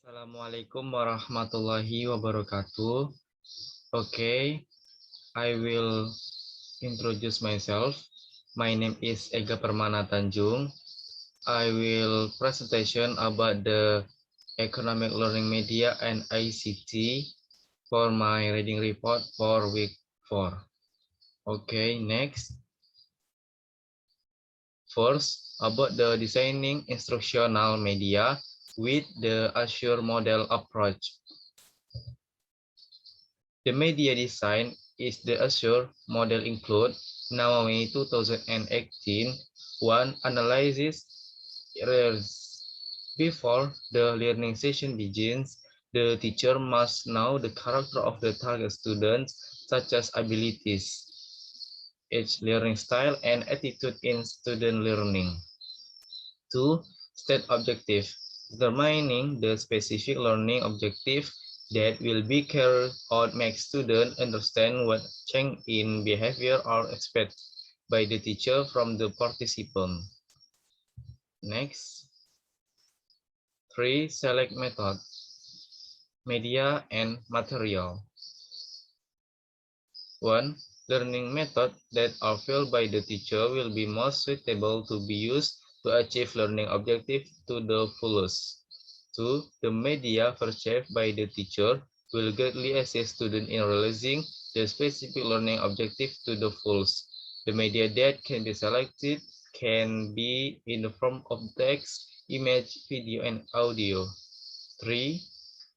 Assalamualaikum warahmatullahi wabarakatuh. Okay, I will introduce myself. My name is Ega Permana Tanjung. I will presentation about the economic learning media and ICT for my reading report for week 4. Okay, next. First, about the designing instructional media with the Azure model approach. The media design is the Azure model include Naomi 2018 one analysis errors. Before the learning session begins, the teacher must know the character of the target students, such as abilities, age, learning style, and attitude in student learning. 2. State objective. Determining the specific learning objective that will be carried out makes students understand what change in behavior are expected by the teacher from the participant. Next. 3. Select method, media, and material. 1. Learning method that are felt by the teacher will be most suitable to be used to achieve learning objective to the fullest. 2. The media purchased by the teacher will greatly assist students in realizing the specific learning objective to the fullest. The media that can be selected can be in the form of text, image, video, and audio. 3.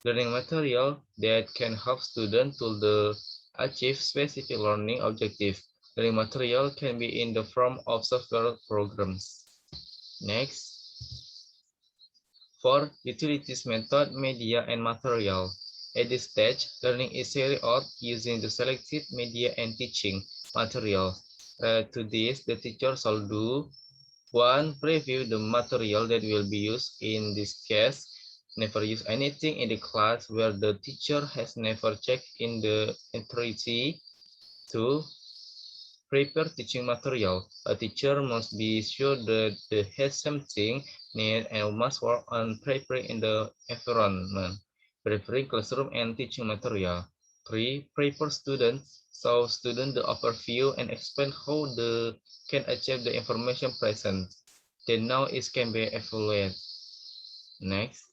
Learning material that can help students to achieve specific learning objective. Learning material can be in the form of software programs. Next. 4. Utilities method, media, and material. At this stage, learning is carried out using the selected media and teaching material. To this, the teacher shall do 1. Preview the material that will be used. In this case, never use anything in the class where the teacher has never checked in the entirety. 2. Prepare teaching material. A teacher must be sure that they has something needed and must work on preparing in the environment, preparing classroom and teaching material. 3. Prepare students. So students the overview and explain how they can achieve the information present. Then now it can be evaluated. Next.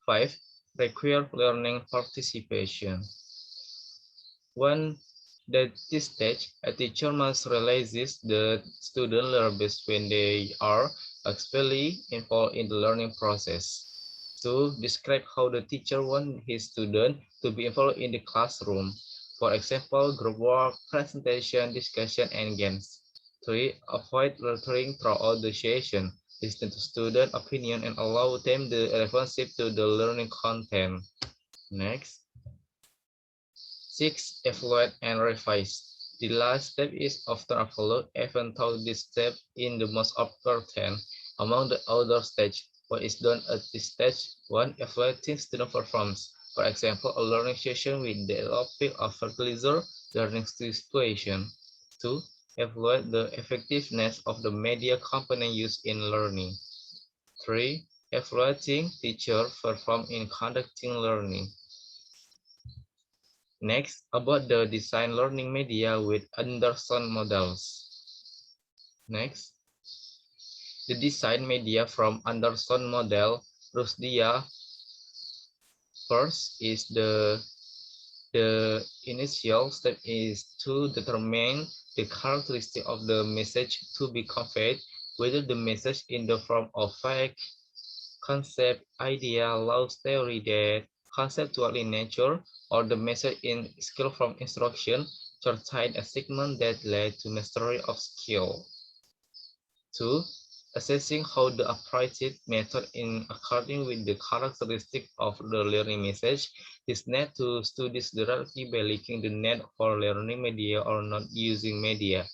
5. Require learning participation. When at this stage, a teacher must realize the student learn best when they are actually involved in the learning process. 2. Describe how the teacher wants his student to be involved in the classroom. For example, group work, presentation, discussion, and games. 3. Avoid lecturing throughout the session. Listen to student opinion and allow them the relevancy to the learning content. Next. 6. Evaluate and revise. The last step is often overlooked, even though this step is the most important among the other stages. What is done at this stage? 1. Evaluating student performance. For example, a learning session with the topic of fertilizer learning situation. 2. Evaluate the effectiveness of the media component used in learning. 3. Evaluating teacher perform in conducting learning. Next, about the design learning media with Anderson models. Next, the design media from Anderson model. Rusdia first is the initial step is to determine the characteristic of the message to be conveyed, whether the message in the form of fact, concept, idea, laws, theory that conceptual in nature, or the message in skill from instruction, short-time achievement that led to mastery of skill. 2. Assessing how the approached method in according with the characteristic of the learning message is need to study directly by linking the net for learning media or not using media.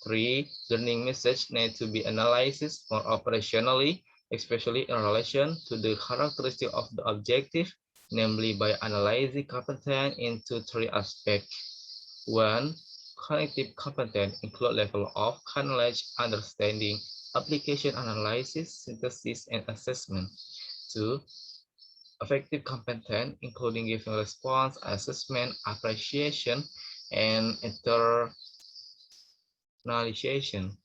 3. Learning message need to be analyzed more operationally, especially in relation to the characteristic of the objective, namely by analyzing competence into 3 aspects. 1. Cognitive competence include level of knowledge, understanding, application analysis, synthesis, and assessment. 2. Affective competence, including giving response, assessment, appreciation, and internalization.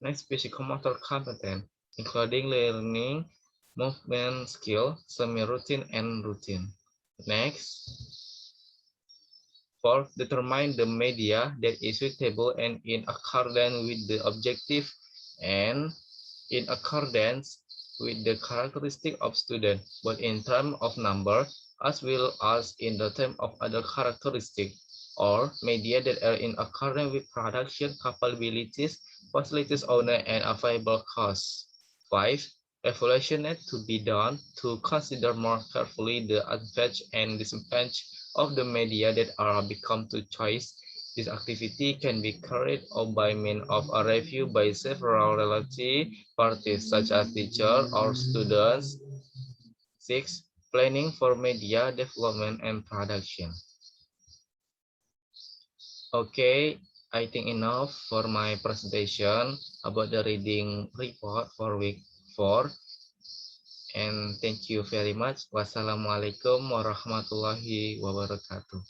Next, psychomotor competence, including learning, movement skill, semi-routine, and routine. Next, fourth, determine the media that is suitable and in accordance with the objective and in accordance with the characteristic of student, both in terms of number as well as in the term of other characteristic, or media that are in accordance with production capabilities, facilities owner, and available costs. 5. Evaluation need to be done to consider more carefully the advantage and disadvantage of the media that are become to choice. This activity can be carried out by means of a review by several related parties such as teacher or students. 6. Planning for media development and production. Okay, I think enough for my presentation about the reading report for week 4. And thank you very much. Wassalamualaikum warahmatullahi wabarakatuh.